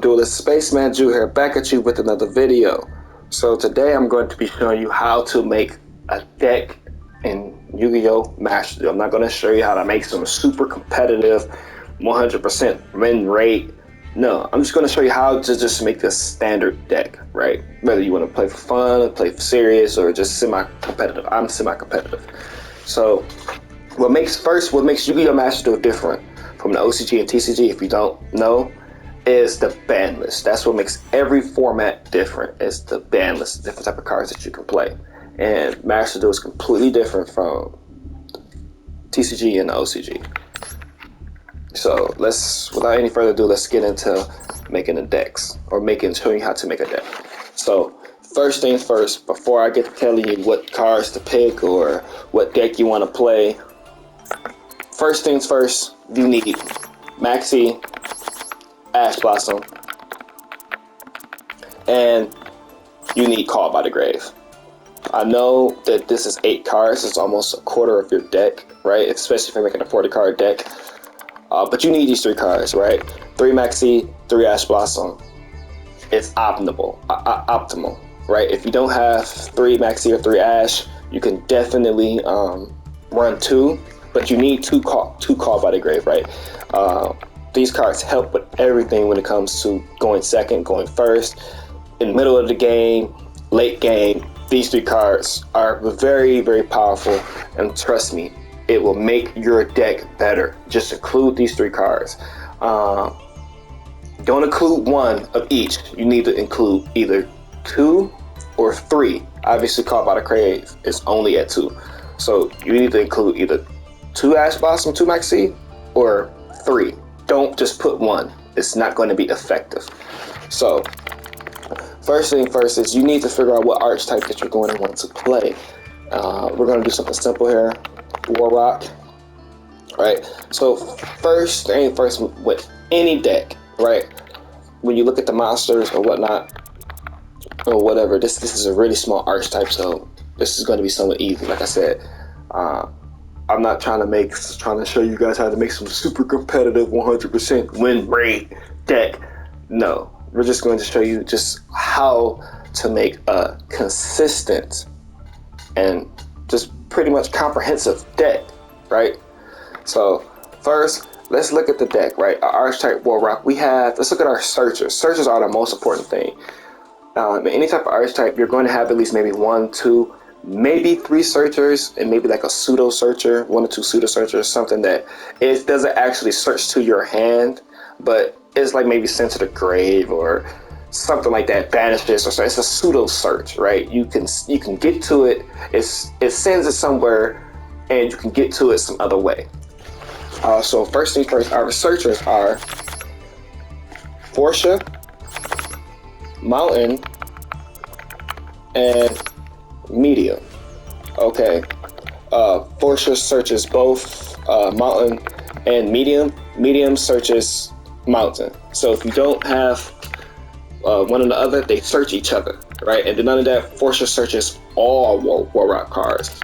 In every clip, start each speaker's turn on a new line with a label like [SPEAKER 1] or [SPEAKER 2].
[SPEAKER 1] Duelist Spaceman Jew here, back at you with another video. So today I'm going to be showing you how to make a deck in Yu-Gi-Oh! Master Duel. I'm not going to show you how to make some super competitive 100% win rate. No, I'm just going to show you how to just make this standard deck, right? Whether you want to play for fun, play for serious, or just semi-competitive. I'm semi-competitive. So what makes Yu-Gi-Oh! Master Duel different from the OCG and TCG, if you don't know, is the ban list. That's what makes every format different, is the ban list, different type of cards that you can play. And Master Duel is completely different from TCG and the OCG. So without any further ado, let's get into making the decks, or showing you how to make a deck. So first things first, before I get to telling you what cards to pick or what deck you want to play, first things first, you need Maxi, Ash Blossom, and you need Called by the Grave. I know that this is 8 cards, it's almost a quarter of your deck, right? Especially if you're making a 40 card deck. But you need these 3 cards, right? 3 Maxi, 3 Ash Blossom. It's optimal, right? If you don't have 3 Maxi or 3 Ash, you can definitely run 2, but you need 2 Called by the Grave, right? These cards help with everything when it comes to going second, going first, in the middle of the game, late game. These 3 cards are very, very powerful, and trust me, it will make your deck better. Just include these 3 cards. Don't include 1 of each. You need to include either 2 or 3. Obviously, Called by the Grave is only at 2. So you need to include either 2 Ash Blossom, 2 Maxi, or 3. Don't just put 1. It's not going to be effective. So first thing first is you need to figure out what archetype that you're going to want to play. We're going to do something simple here. War Rock, right? So first thing first, with any deck, right? When you look at the monsters or whatnot, or whatever, this is a really small archetype, so this is going to be somewhat easy. Like I said, I'm not trying to show you guys how to make some super competitive 100% win rate deck. No, we're just going to show you just how to make a consistent and just pretty much comprehensive deck, right? So first, let's look at the deck, right? Our archetype War Rock. Let's look at our searchers. Searchers are the most important thing. Any type of archetype, you're going to have at least maybe 1, 2, maybe 3 searchers, and maybe like a pseudo searcher, 1 or 2 pseudo searchers, something that it doesn't actually search to your hand, but it's like maybe sent to the grave or something like that, banishes, or so. It's a pseudo search, right? You can get to it. It sends it somewhere, and you can get to it some other way. So first thing first, our searchers are Portia, Mountain, and Medium. Okay. Portia searches both Mountain and Medium. Medium searches Mountain. So if you don't have one or the other, they search each other, right? And then none of that, Portia searches all War Rock cards.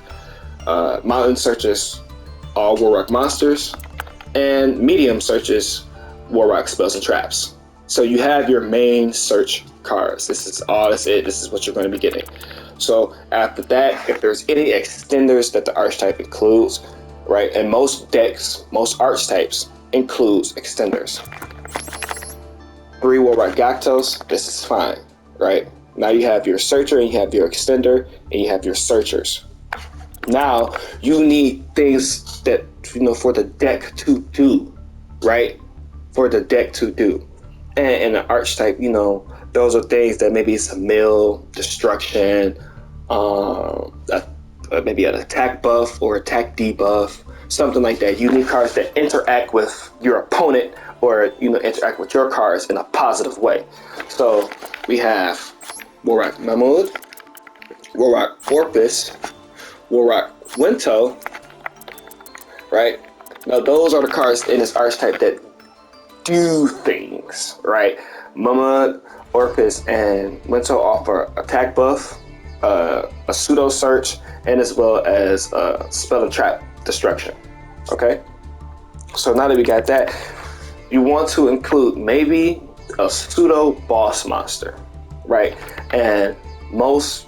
[SPEAKER 1] Mountain searches all War Rock monsters, and Medium searches War Rock spells and traps. So you have your main search cards. This is it. This is what you're going to be getting. So after that, if there's any extenders that the archetype includes, right? And most decks, most archetypes includes extenders. 3 War Rock Gactos, this is fine, right? Now you have your searcher, and you have your extender, and you have your searchers. Now you need things that, for the deck to do, right? For the deck to do. And the archetype, those are things that maybe it's a mill, destruction, maybe an attack buff or attack debuff, something like that. You need cards that interact with your opponent, or interact with your cards in a positive way. So we have War Rock Mahmoud, War Rock Orpus, War Rock Winto, right? Now those are the cards in this archetype that do things, right? Mahmoud, Orpus, and Winto offer attack buff, a pseudo search, and as well as spell and trap destruction. Okay, so now that we got that, you want to include maybe a pseudo boss monster, right? And most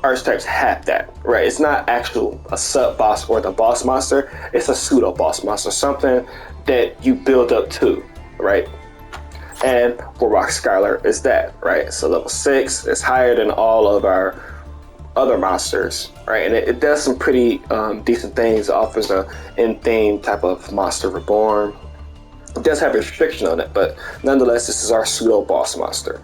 [SPEAKER 1] archetypes have that, right? It's not actual a sub boss or the boss monster. It's a pseudo boss monster, something that you build up to, right? And Warlock Skylar is that, right? So level 6 is higher than all of our other monsters, right? And it does some pretty decent things. It offers a in-theme type of monster reborn. It does have a restriction on it, but nonetheless, this is our pseudo boss monster.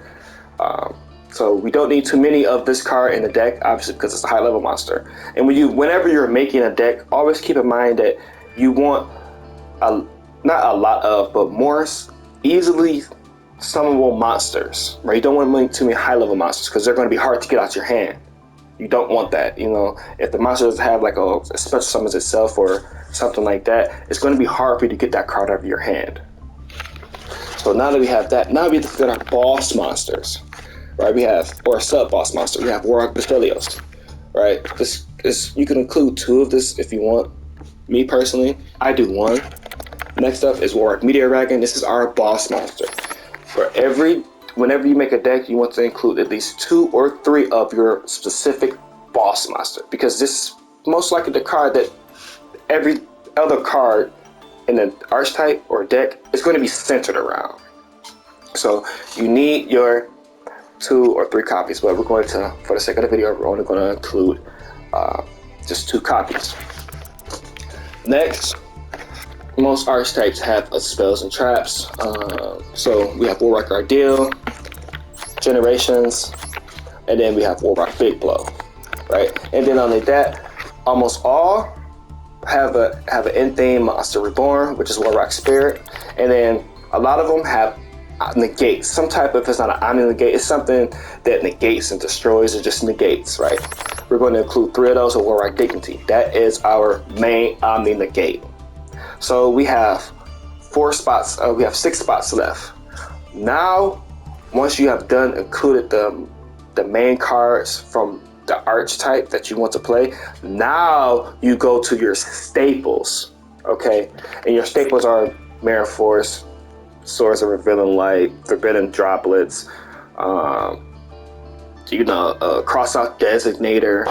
[SPEAKER 1] So we don't need too many of this card in the deck, obviously, because it's a high level monster. And whenever you're making a deck, always keep in mind that you want not a lot of, but more easily summonable monsters, right? You don't want too many high level monsters because they're going to be hard to get out your hand. You don't want that, you know. If the monster doesn't have like a special summons itself or something like that, it's going to be hard for you to get that card out of your hand. So now that we have that, now we have to get our boss monsters, right? We have, or sub boss monster. We have Warlock Basilios, right? This is, you can include 2 of this if you want. Me personally, I do 1. Next up is Warlock Meteor Dragon. This is our boss monster. Whenever you make a deck, you want to include at least 2 or 3 of your specific boss monster, because this is most likely the card that every other card in an archetype or deck is going to be centered around. So you need your 2 or 3 copies, but we're going to, for the sake of the video, we're only going to include just 2 copies. Next, most archetypes have spells and traps. So we have Warlock Ideal, Generations, and then we have Warlock Big Blow, right? And then only that, almost all have an in-theme monster reborn, which is Warlock Spirit, and then a lot of them have negates. Some type of, if it's not an omni negate, it's something that negates and destroys or just negates, right? We're going to include 3 of those with Warlock Dignity. That is our main omni negate. So we have 4 spots. We have 6 spots left. Now, once you have included the main cards from the archetype that you want to play, now you go to your staples, okay? And your staples are Mirror Force, Swords of Revealing Light, Forbidden Droplets, Cross Out Designator,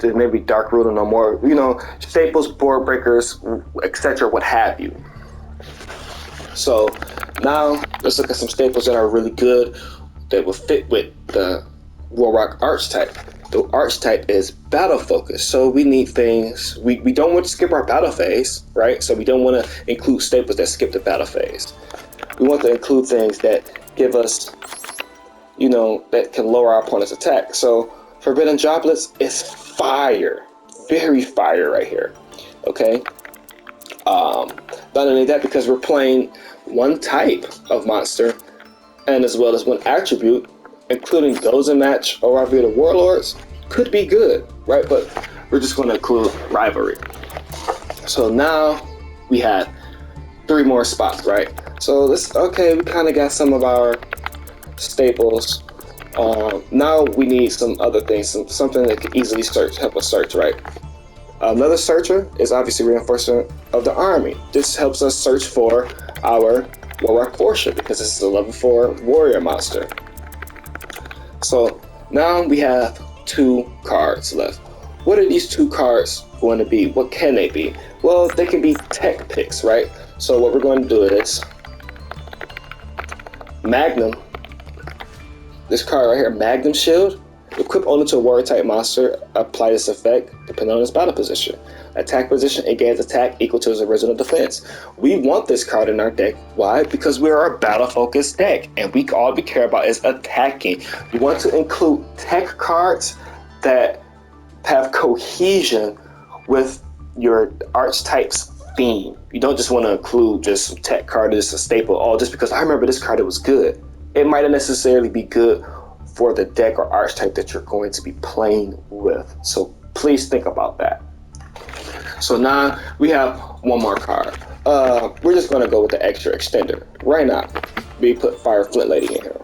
[SPEAKER 1] maybe Dark Ruler no more, staples, board breakers, etc., what have you. So now let's look at some staples that are really good that will fit with the Warlock archetype. The archetype is battle focused, so we need things, we don't want to skip our battle phase, right? So we don't want to include staples that skip the battle phase. We want to include things that give us, that can lower our opponent's attack. So Forbidden Droplets is fire, very fire right here, okay? Not only that, because we're playing 1 type of monster and as well as 1 attribute, including those in match or our the Warlords, could be good, right? But we're just going to include Rivalry. So now we have 3 more spots, right? So we kind of got some of our staples. Now we need some other things, something that can easily help us search, right? Another searcher is obviously Reinforcement of the Army. This helps us search for our Warlock Fortune, because this is a level 4 warrior monster. So now we have 2 cards left. What are these 2 cards going to be? What can they be? Well, they can be tech picks, right? So what we're going to do is Magnum. This card right here, Magnum Shield. Equip only to a warrior type monster. Apply this effect depending on its battle position. Attack position, it gains attack equal to its original defense. We want this card in our deck. Why? Because we are a battle focused deck, and all we care about is attacking. You want to include tech cards that have cohesion with your archetype's theme. You don't just want to include just some tech card, just a staple, just because I remember this card, it was good. It might not necessarily be good for the deck or archetype that you're going to be playing with. So please think about that. So now we have 1 more card. We're just going to go with the extra extender. Right now, we put Fire Flint Lady in here.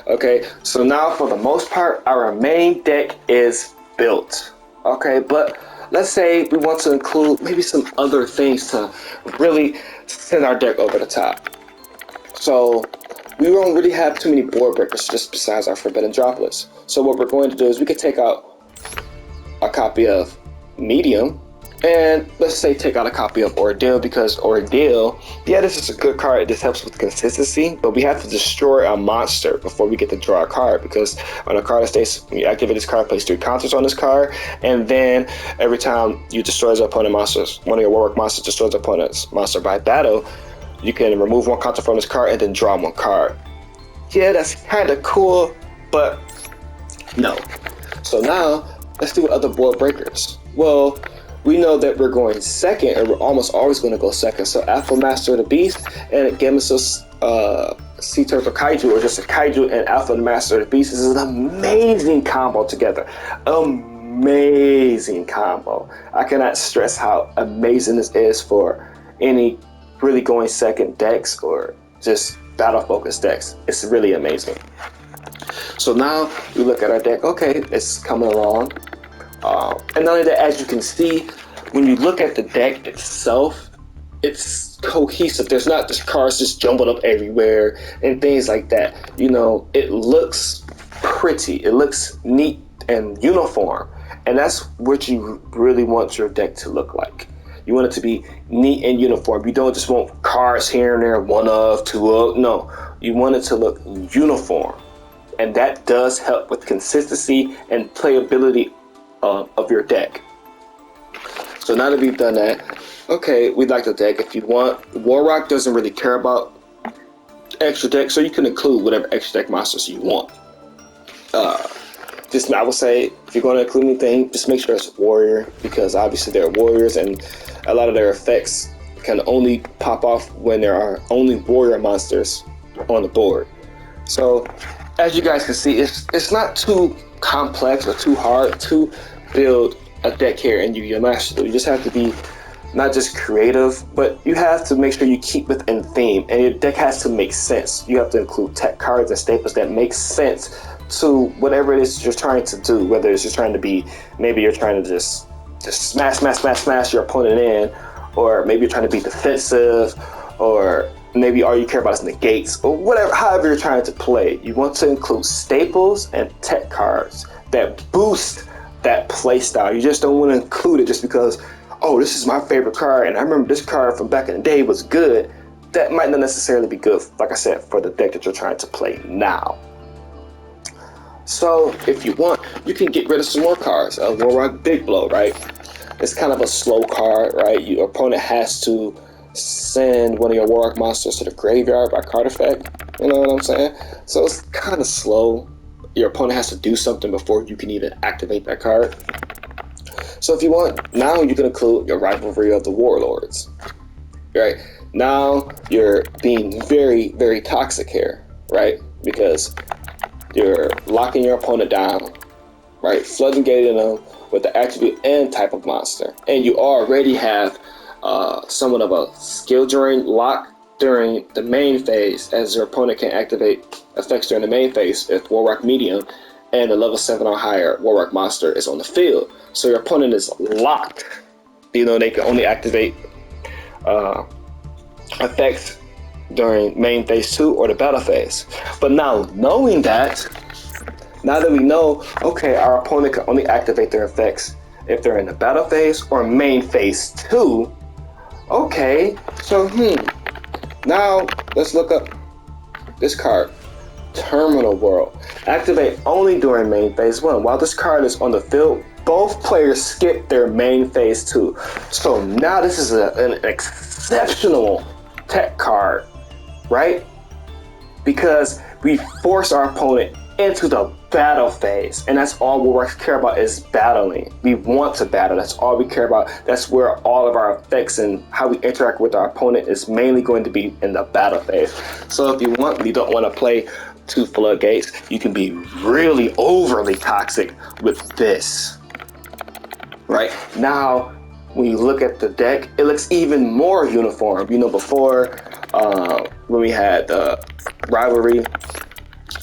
[SPEAKER 1] Okay, so now for the most part, our main deck is built. Okay, but let's say we want to include maybe some other things to really send our deck over the top. So we don't really have too many board breakers just besides our Forbidden Droplets. So what we're going to do is we could take out a copy of Medium, and let's say take out a copy of Ordeal, because Ordeal, yeah, this is a good card. This helps with consistency, but we have to destroy a monster before we get to draw a card, because on a card that stays, when you activate this card, place 3 counters on this card, and then every time you destroy your opponent monsters, one of your Warwick monsters destroys your opponent's monster by battle, you can remove 1 counter from this card and then draw 1 card. Yeah, that's kind of cool, but no. So now, let's do other board breakers. Well, we know that we're going second, and we're almost always going to go second. So Alpha Master of the Beast and Gemesis Sea Turtle Kaiju, or just a Kaiju and Alpha Master of the Beast, is an amazing combo together. Amazing combo. I cannot stress how amazing this is for any really going second decks or just battle focused decks. It's really amazing. So now we look at our deck. Okay, it's coming along. And not only that, as you can see, when you look at the deck itself, it's cohesive. There's not just cards just jumbled up everywhere and things like that. You know, it looks pretty. It looks neat and uniform. And that's what you really want your deck to look like. You want it to be neat and uniform. You don't just want cards here and there, 1 of, 2 of. No, you want it to look uniform. And that does help with consistency and playability of your deck. So now that we've done that, okay, we like the deck. If you want, Warrock doesn't really care about extra deck, so you can include whatever extra deck monsters you want. Just, I would say, if you're going to include anything, just make sure it's warrior, because obviously they're warriors, and a lot of their effects can only pop off when there are only warrior monsters on the board. So, as you guys can see, it's not too complex or too hard to build a deck here in Yu-Gi-Oh! Master. You just have to be not just creative, but you have to make sure you keep within theme, and your deck has to make sense. You have to include tech cards and staples that make sense to whatever it is you're trying to do, whether it's just trying to be, maybe you're trying to just smash your opponent in, or maybe you're trying to be defensive, or maybe all you care about is negates, or whatever, however you're trying to play. You want to include staples and tech cards that boost that play style. You just don't want to include it just because, oh, this is my favorite card, and I remember this card from back in the day was good. That might not necessarily be good, like I said, for the deck that you're trying to play now. So if you want, you can get rid of some more cards. Warrock Big Blow, right? It's kind of a slow card, right? Your opponent has to send one of your Warrock monsters to the graveyard by card effect. You know what I'm saying? So it's kind of slow. Your opponent has to do something before you can even activate that card. So if you want, now you can include your Rivalry of the Warlords. Right? Now you're being very, very toxic here, right? Because you're locking your opponent down, right? Floodgating them with the attribute and type of monster. And you already have somewhat of a skill drain lock during the main phase, as your opponent can activate effects during the main phase if Warrock Medium and the level 7 or higher Warrock monster is on the field. So your opponent is locked. You know, they can only activate effects during main phase 2 or the battle phase. But now knowing that, now that we know, okay, our opponent can only activate their effects if they're in the battle phase or main phase 2. Okay, so now let's look up this card, Terminal World. Activate only during main phase 1. While this card is on the field, both players skip their main phase 2. So now this is an exceptional tech card, right? Because we force our opponent into the battle phase, and that's all we care about is battling. We want to battle. That's all we care about. That's where all of our effects and how we interact with our opponent is mainly going to be in the battle phase. So if you don't want to play 2 floodgates, you can be really overly toxic with this. Right now, when you look at the deck, it looks even more uniform. You know, before when we had Rivalry,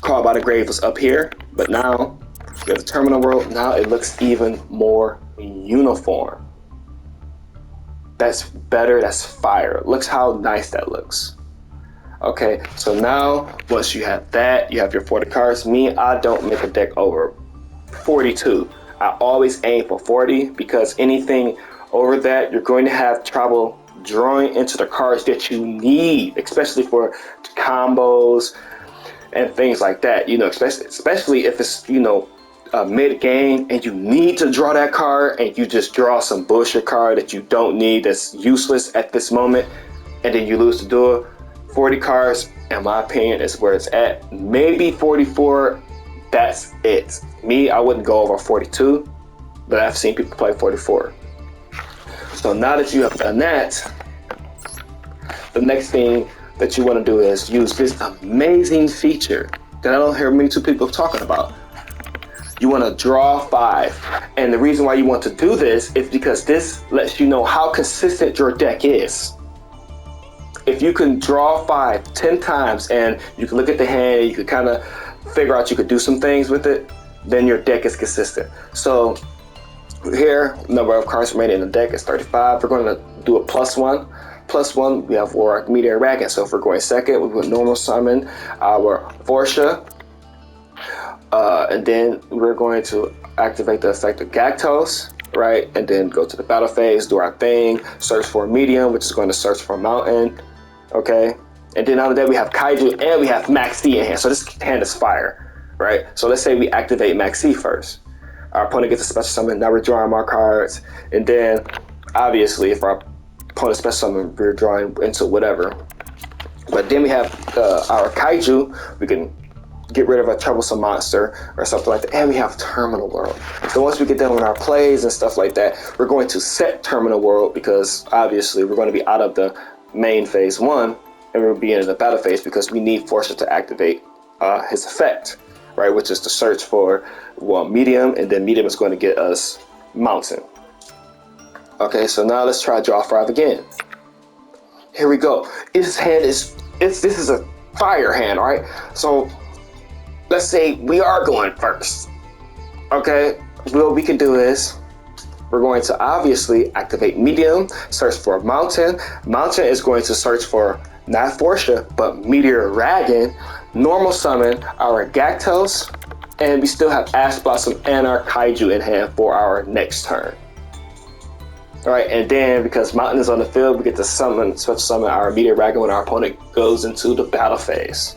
[SPEAKER 1] Called by the Grave was up here, but now we have the Terminal World. Now it looks even more uniform. That's better. That's fire. Looks how nice that looks. Okay, so now once you have that, you have your 40 cards. Me, I don't make a deck over 42. I always aim for 40 because anything over that, you're going to have trouble drawing into the cards that you need, especially for combos and things like that. You know, especially if it's, you know, mid game and you need to draw that card and you just draw some bullshit card that you don't need, that's useless at this moment, and then you lose the duel. 40 cards, in my opinion, is where it's at. Maybe 44, that's it. Me, I wouldn't go over 42, but I've seen people play 44. So now that you have done that, the next thing that you want to do is use this amazing feature that I don't hear many people talking about. You want to draw 5. And the reason why you want to do this is because this lets you know how consistent your deck is. If you can draw 5 10 times and you can look at the hand, you can kind of figure out you could do some things with it, then your deck is consistent. So here, number of cards remaining in the deck is 35. We're going to do a +1. +1, we have Warlock, Meteor, Ragged. So if we're going second, we would normal summon our Forsha. And then we're going to activate the effect of Gactos, right? And then go to the battle phase, do our thing, search for medium, which is going to search for mountain. Okay, and then after that we have Kaiju and we have Max C in hand. So this hand is fire, right? So let's say we activate Max C first. Our opponent gets a special summon. Now we're drawing more cards, and then obviously if our opponent special summon, we're drawing into whatever. But then we have our Kaiju. We can get rid of a troublesome monster or something like that, and we have Terminal World. So once we get done with our plays and stuff like that, we're going to set Terminal World because obviously we're going to be out of the main phase 1 and we'll be in the battle phase because we need Forsha to activate his effect, right, which is to search for medium, and then medium is going to get us mountain. Okay, so now let's try draw 5 again. Here we go. This hand is this is a fire hand, right? So let's say we are going first. Okay, what we can do is we're going to obviously activate medium, search for mountain. Mountain is going to search for not Forsha, but Meteor Dragon, normal summon our Gactos, and we still have Ash Blossom and our Kaiju in hand for our next turn. All right, and then because mountain is on the field, we get to special summon our Meteor Dragon when our opponent goes into the battle phase.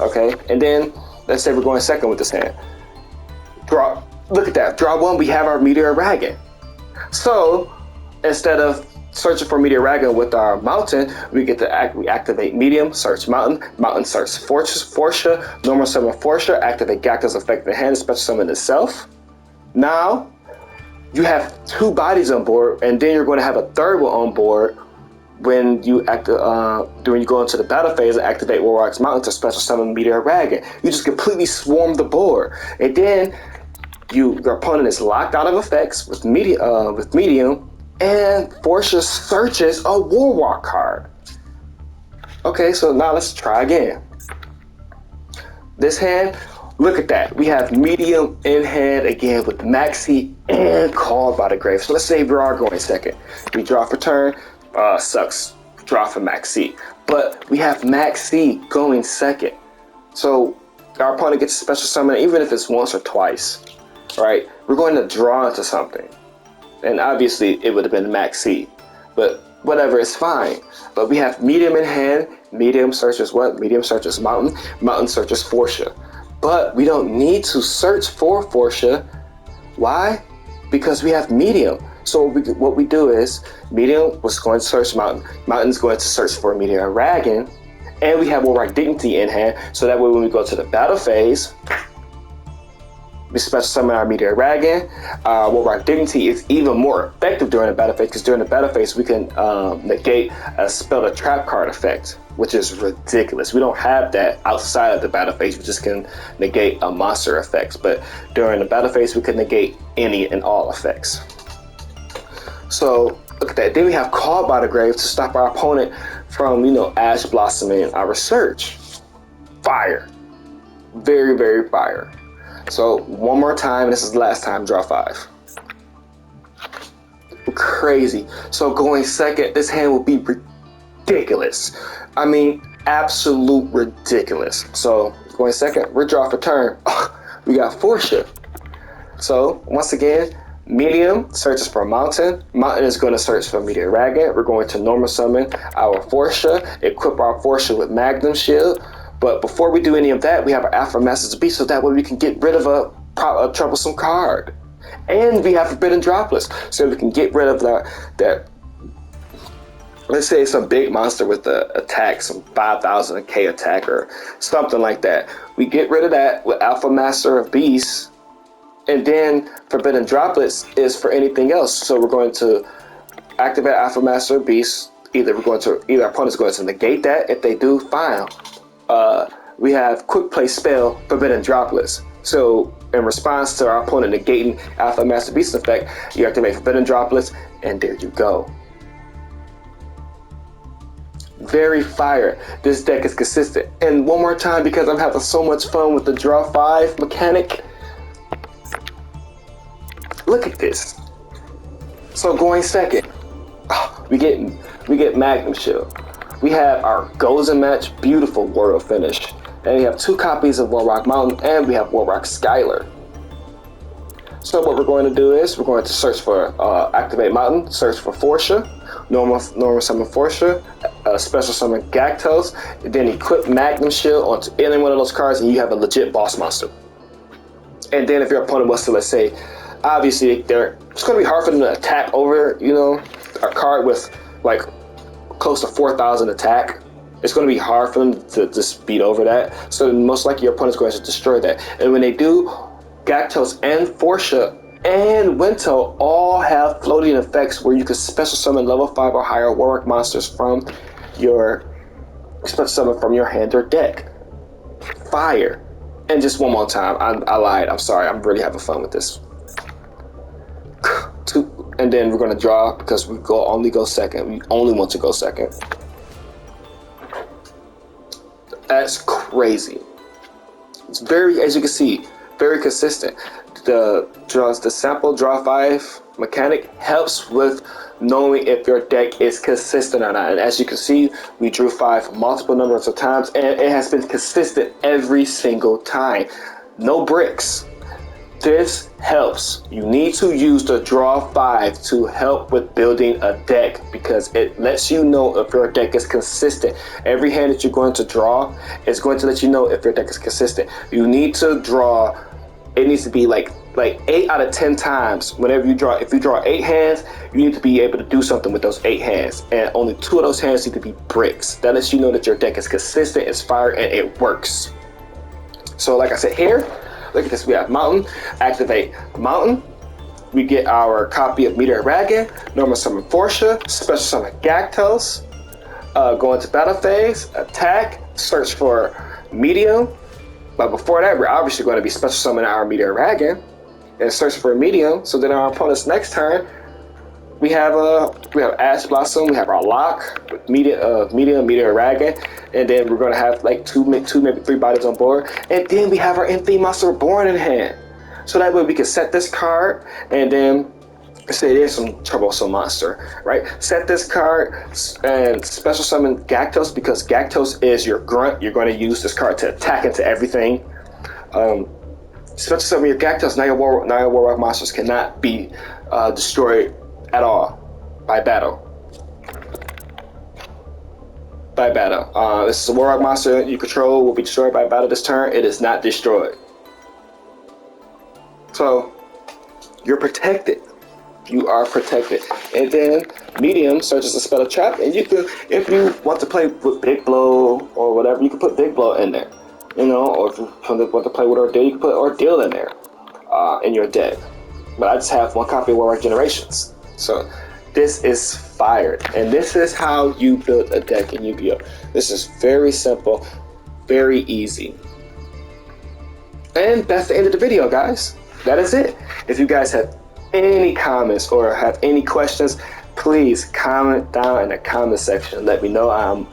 [SPEAKER 1] Okay, and then let's say we're going second with this hand. Draw, look at that, draw 1, we have our Meteor Dragon. So instead of searching for Meteor Dragon with our mountain, we get to we activate medium, search mountain, mountain search Forsha, normal summon Forsha, activate Gactos effect in the hand, special summon itself. Now you have 2 bodies on board, and then you're going to have a third one on board when you when you go into the battle phase and activate Warlock's Mountain to special summon Meteor Dragon. You just completely swarm the board, and then your opponent is locked out of effects with medium, and Forsha searches a Warlock card. Okay, so now let's try again. This hand, look at that. We have medium in hand again with Maxi and Called by the Grave. So let's say we are going second. We draw for turn, sucks. Draw for Maxi. But we have Maxi going second. So our opponent gets a special summon, even if it's once or twice. Right? We're going to draw into something. And obviously it would have been Maxi. But whatever, it's fine. But we have medium in hand. Medium searches what? Medium searches mountain. Mountain searches Forsha. But we don't need to search for Forsha. Why? Because we have medium. So what we do is medium was going to search mountain. Mountain's going to search for Meteor Dragon. And we have Warlock Dignity in hand. So that way when we go to the battle phase, we special summon our Meteor Dragon. Warlock Dignity is even more effective during the battle phase because during the battle phase we can negate a spell or trap card effect, which is ridiculous. We don't have that outside of the battle phase. We just can negate a monster effects, but during the battle phase we can negate any and all effects. So look at that. Then we have Called by the Grave to stop our opponent from, Ash Blossoming our search. Fire. Very, very fire. So one more time, this is the last time, draw 5. Crazy. So going second, this hand will be ridiculous. I mean, absolute ridiculous. So going second, we're draw for turn. We got Forsha. So once again, medium searches for mountain. Mountain is going to search for meteor dragon. We're going to normal summon our Forsha, equip our Forsha with Magnum Shield. But before we do any of that, we have our Alpha Master's Beast, so that way we can get rid of a troublesome card. And we have Forbidden Droplets, so we can get rid of that. Let's say it's a big monster with the attack, some 5,000 K attack or something like that. We get rid of that with Alpha Master of Beasts, and then Forbidden Droplets is for anything else. So we're going to activate Alpha Master of Beasts. Either our opponent's going to negate that. If they do, fine. We have Quick Play spell Forbidden Droplets. So in response to our opponent negating Alpha Master Beast effect, you activate Forbidden Droplets, and there you go. Very fire. This deck is consistent. And one more time, because I'm having so much fun with the draw 5 mechanic. Look at this. So going second, we get Magnum Shield. We have our Golden Match, beautiful Warrior finish. And we have 2 copies of Warrock Mountain, and we have Warrock Skylar. So what we're going to do is we're going to search for activate Mountain, search for Forsha, normal summon Forsha, special summon Gactos, and then equip Magnum Shield onto any one of those cards, and you have a legit boss monster. And then if your opponent was to, let's say, obviously it's going to be hard for them to attack over, you know, a card with like close to 4,000 attack. It's going to be hard for them to just beat over that. So most likely your opponent's going to destroy that. And when they do, Gactos and Forsha and Winto all have floating effects where you can special summon level 5 or higher Warrock monsters from your hand or deck. Fire. And just one more time, I lied. I'm sorry. I'm really having fun with this. And then we're going to draw because we only go second. We only want to go second. That's crazy. It's very, as you can see, very consistent. The sample draw 5 mechanic helps with knowing if your deck is consistent or not. And as you can see, we drew 5 multiple numbers of times, and it has been consistent every single time. No bricks. This helps. You need to use the draw 5 to help with building a deck, because it lets you know if your deck is consistent. Every hand that you're going to draw is going to let you know if your deck is consistent. You need to draw, it needs to be like 8 out of 10 times. Whenever you draw, if you draw 8 hands, you need to be able to do something with those 8 hands, and only 2 of those hands need to be bricks. That lets you know that your deck is consistent, it's fire, and it works. So like I said here, look at this. We have Mountain, activate Mountain. We get our copy of Meteor Dragon, normal summon Forsha, special summon Gactos, go into battle phase, attack, search for medium. But before that, we're obviously going to be special summoning our Meteor Dragon and search for a medium. So then our opponent's next turn, we have Ash Blossom, we have our lock, medium Meteor Dragon, and then we're gonna have like two, maybe 3 bodies on board, and then we have our Infinite Monster Reborn in hand. So that way we can set this card, and then say it is some troublesome monster, right? Set this card and special summon Gactos, because Gactos is your grunt. You're going to use this card to attack into everything. Special summon your Gactos. Now your Warrock monsters cannot be destroyed at all by battle. This is a Warrock monster you control will be destroyed by battle this turn. It is not destroyed. So you're protected. You are protected. And then medium searches a spell of trap, and you can, if you want to play with Big Blow or whatever, you can put Big Blow in there. You know, or if you want to play with Ordeal, you can put Ordeal in there in your deck. But I just have 1 copy of Warrock Generations. So this is fired, and this is how you build a deck in Yu-Gi-Oh! This is very simple, very easy. And that's the end of the video, guys. That is it. If you guys have any comments or have any questions, please comment down in the comment section. Let me know. I'm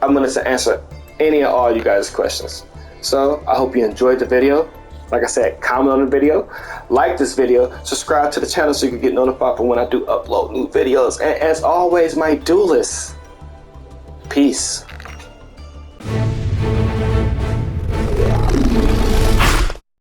[SPEAKER 1] going to answer any and all you guys' questions. So I hope you enjoyed the video. Like I said, comment on the video, like this video, subscribe to the channel so you can get notified for when I do upload new videos. And as always, my duelists, peace.